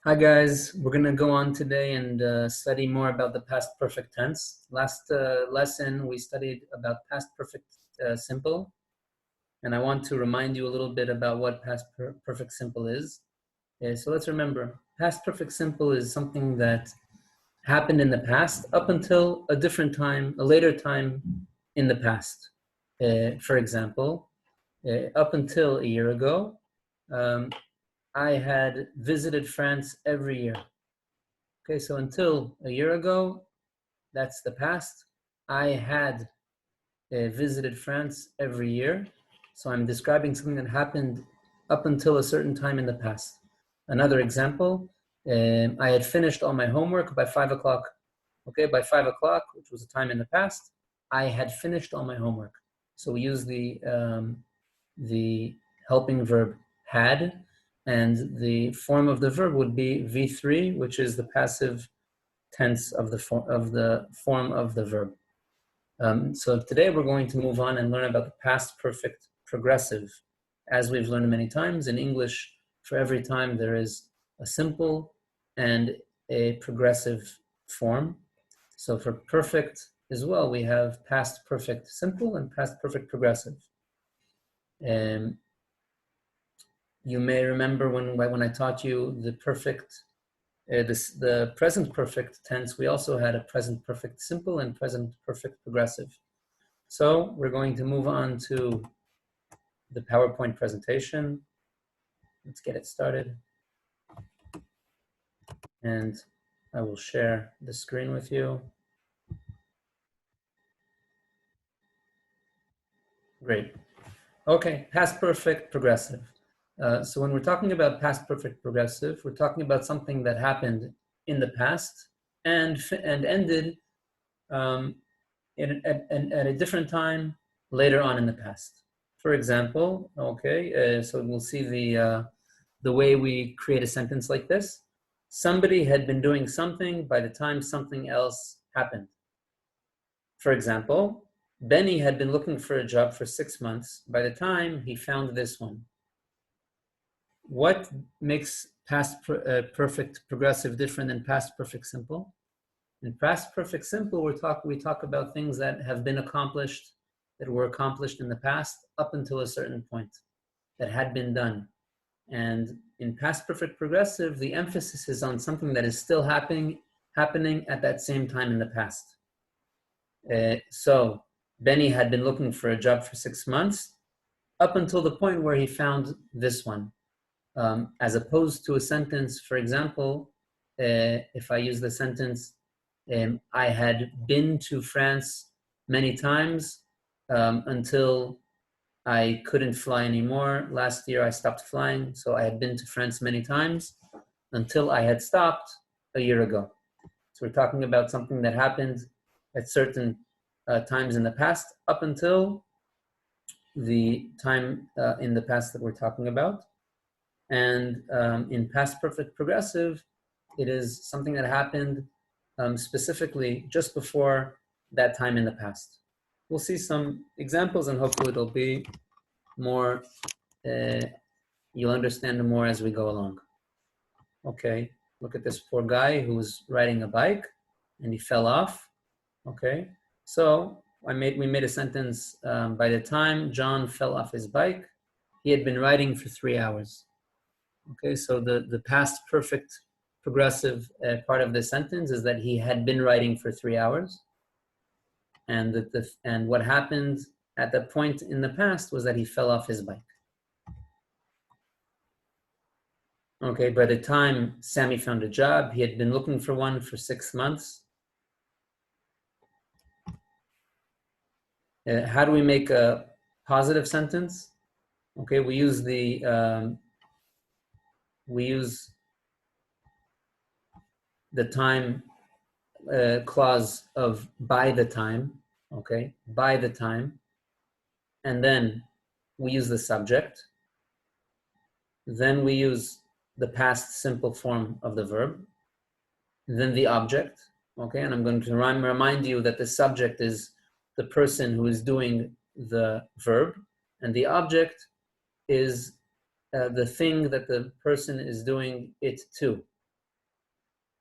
Hi guys, we're going to go on today and study more about the past perfect tense. Last lesson we studied about past perfect simple, and I want to remind you a little bit about what past perfect simple is. So let's remember, past perfect simple is something that happened in the past up until a different time, a later time in the past. For example, up until a year ago, I had visited France every year. Okay, so until a year ago, that's the past. I had visited France every year. So I'm describing something that happened up until a certain time in the past. Another example, I had finished all my homework by 5 o'clock. Okay, by 5 o'clock, which was a time in the past, I had finished all my homework. So we use the helping verb had, and the form of the verb would be V3, which is the passive tense of the form of the verb. So today we're going to move on and learn about the past perfect progressive. As we've learned many times in English, for every time there is a simple and a progressive form. So for perfect as well, we have past perfect simple and past perfect progressive. You may remember when I taught you the present perfect tense, we also had a present perfect simple and present perfect progressive. So we're going to move on to the PowerPoint presentation. Let's get it started. And I will share the screen with you. Great. Okay, past perfect progressive. So when we're talking about past perfect progressive, we're talking about something that happened in the past and ended at a different time later on in the past. For example, okay, so we'll see the way we create a sentence like this. Somebody had been doing something by the time something else happened. For example, Benny had been looking for a job for 6 months by the time he found this one. What makes past perfect progressive different than past perfect simple? In past perfect simple, we talk about things that have been accomplished, that were accomplished in the past up until a certain point, that had been done. And in past perfect progressive, the emphasis is on something that is still happening at that same time in the past. So Benny had been looking for a job for 6 months up until the point where he found this one. As opposed to a sentence, for example, if I use the sentence, I had been to France many times until I couldn't fly anymore. Last year I stopped flying, so I had been to France many times until I had stopped a year ago. So we're talking about something that happened at certain times in the past up until the time in the past that we're talking about. And in past perfect progressive, it is something that happened specifically just before that time in the past. We'll see some examples and hopefully it'll be more, you'll understand more as we go along. Okay, look at this poor guy who's riding a bike and he fell off. Okay, so we made a sentence, by the time John fell off his bike, he had been riding for 3 hours. Okay, so the past perfect progressive part of the sentence is that he had been riding for 3 hours. And and what happened at that point in the past was that he fell off his bike. Okay, by the time Sammy found a job, he had been looking for one for 6 months. How do we make a positive sentence? Okay, we use the time clause of by the time. Okay, by the time, and then we use the subject. Then we use the past simple form of the verb. Then the object. Okay, and I'm going to remind you that the subject is the person who is doing the verb, and the object is the thing that the person is doing it to.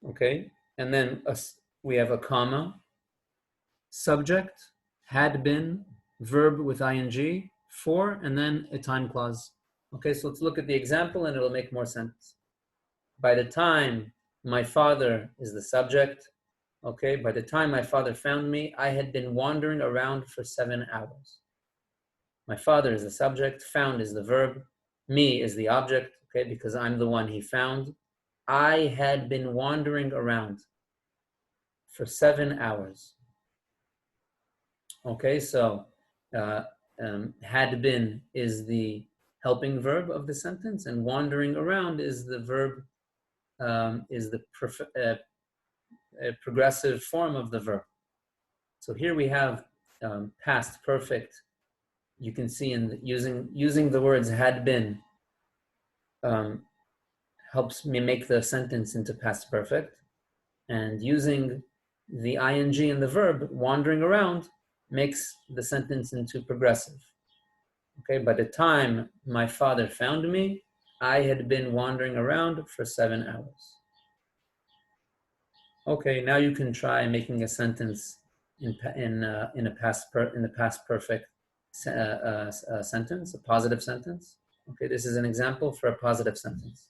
okay? And then we have a comma, subject, had been, verb with ing, for, and then a time clause. Okay, so let's look at the example and it'll make more sense. By the time my father is the subject, okay, by the time my father found me, I had been wandering around for 7 hours. My father is the subject, found is the verb, me is the object, okay, because I'm the one he found. I had been wandering around for 7 hours. Okay, so had been is the helping verb of the sentence, and wandering around is the verb, is the progressive form of the verb. So here we have past perfect. You can see in using the words had been helps me make the sentence into past perfect, and using the ing and the verb wandering around makes the sentence into progressive. Okay, by the time my father found me, I had been wandering around for 7 hours. Okay, now you can try making a sentence in the past perfect sentence, a positive sentence. Okay, this is an example for a positive sentence.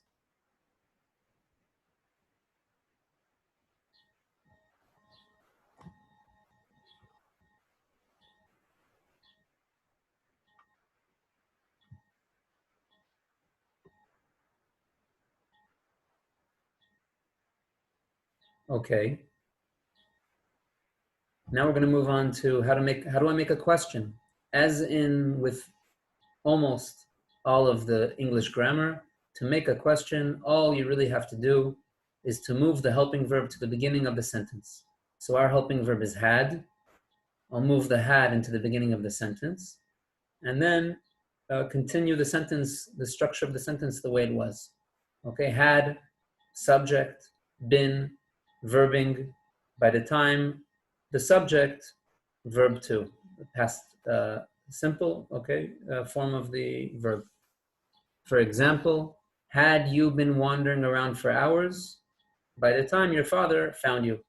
Okay. Now we're going to move on to how do I make a question? As in with almost all of the English grammar, to make a question, all you really have to do is to move the helping verb to the beginning of the sentence. So our helping verb is had. I'll move the had into the beginning of the sentence, and then continue the sentence, the structure of the sentence the way it was. Okay, had, subject, been, verbing. By the time the subject, verb to, past simple, okay, form of the verb. For example, had you been wandering around for hours, by the time your father found you.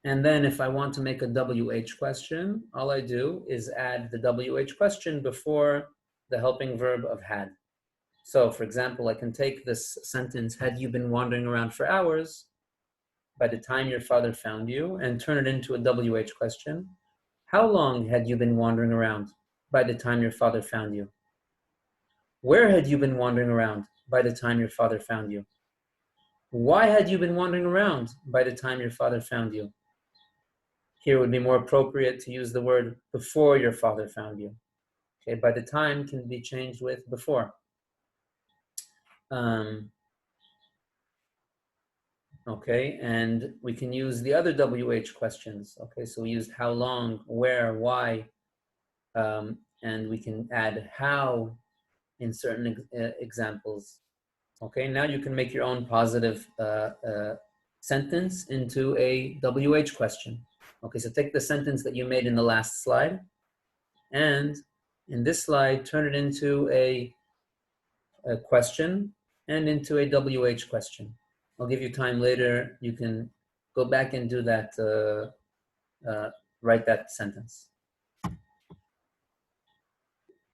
And then if I want to make a WH question, all I do is add the WH question before the helping verb of had. So for example, I can take this sentence, had you been wandering around for hours, by the time your father found you, and turn it into a WH question. How long had you been wandering around by the time your father found you? Where had you been wandering around by the time your father found you? Why had you been wandering around by the time your father found you? Here it would be more appropriate to use the word before your father found you. Okay, by the time can be changed with before. Okay, and we can use the other WH questions. Okay, so we used how long, where, why, and we can add how in certain examples. Okay, now you can make your own positive sentence into a WH question. Okay, so take the sentence that you made in the last slide, and in this slide, turn it into a question and into a WH question. I'll give you time later. You can go back and do that, write that sentence.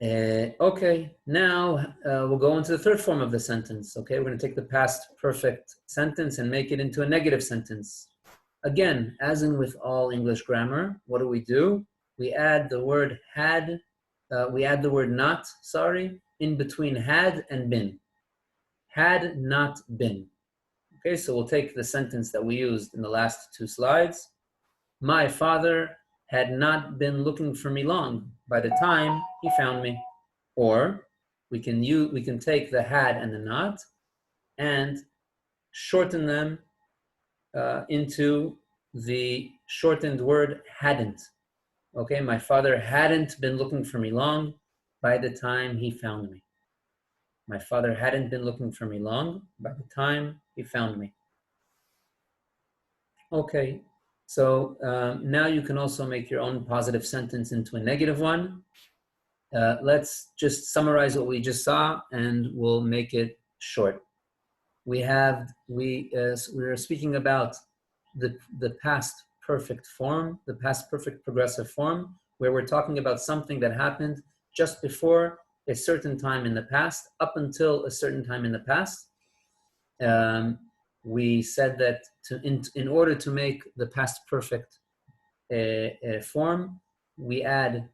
Okay, now we'll go into the third form of the sentence. Okay, we're going to take the past perfect sentence and make it into a negative sentence. Again, as in with all English grammar, what do? We add the word had, we add the word not, in between had and been. Had not been. Okay, so we'll take the sentence that we used in the last 2 slides. My father had not been looking for me long by the time he found me. Or we can take the had and the not and shorten them into the shortened word hadn't. Okay, my father hadn't been looking for me long by the time he found me. My father hadn't been looking for me long by the time he found me. Okay, so now you can also make your own positive sentence into a negative one. Let's just summarize what we just saw and we'll make it short. we are speaking about the past perfect form, the past perfect progressive form, where we're talking about something that happened just before a certain time in the past, up until a certain time in the past. We said that in order to make the past perfect form, we add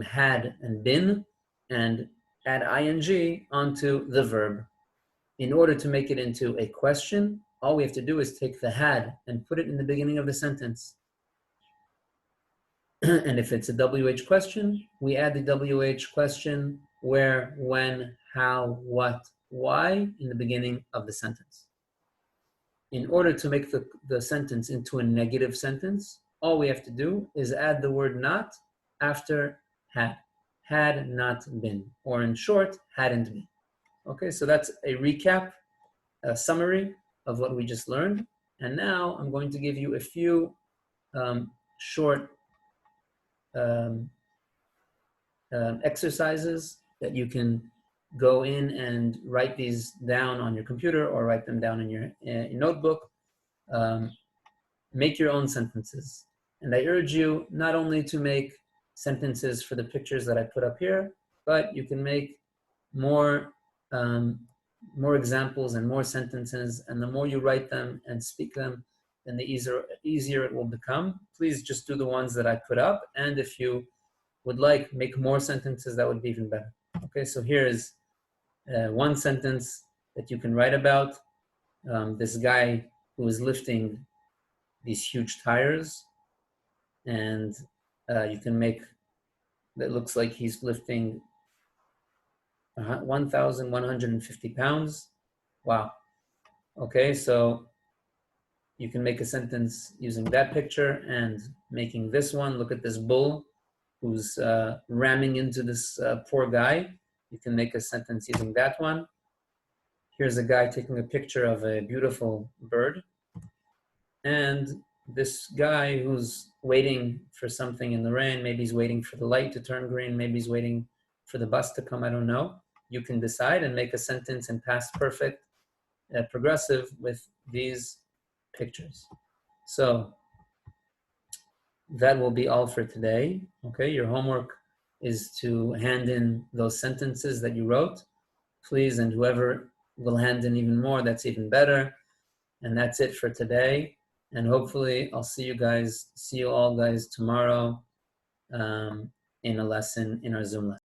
had and been, and add ing onto the verb. In order to make it into a question, all we have to do is take the had and put it in the beginning of the sentence. And if it's a WH question, we add the WH question where, when, how, what, why in the beginning of the sentence. In order to make the sentence into a negative sentence, all we have to do is add the word not after had not been, or in short, hadn't been. Okay, so that's a recap, a summary of what we just learned. And now I'm going to give you a few short exercises that you can go in and write these down on your computer or write them down in your notebook. Make your own sentences. And I urge you not only to make sentences for the pictures that I put up here, but you can make more examples and more sentences, and the more you write them and speak them, then the easier it will become. Please just do the ones that I put up, and if you would like, make more sentences, that would be even better. Okay, so here is one sentence that you can write about. This guy who is lifting these huge tires, and you can make that looks like he's lifting 1,150 pounds. Wow. Okay, so you can make a sentence using that picture and making this one. Look at this bull who's ramming into this poor guy. You can make a sentence using that one. Here's a guy taking a picture of a beautiful bird. And this guy who's waiting for something in the rain, maybe he's waiting for the light to turn green, maybe he's waiting for the bus to come, I don't know. You can decide and make a sentence in past perfect progressive with these pictures. So that will be all for today. Okay, your homework is to hand in those sentences that you wrote, please, and whoever will hand in even more, that's even better. And that's it for today. And hopefully I'll see you all guys tomorrow in a lesson, in our Zoom lesson.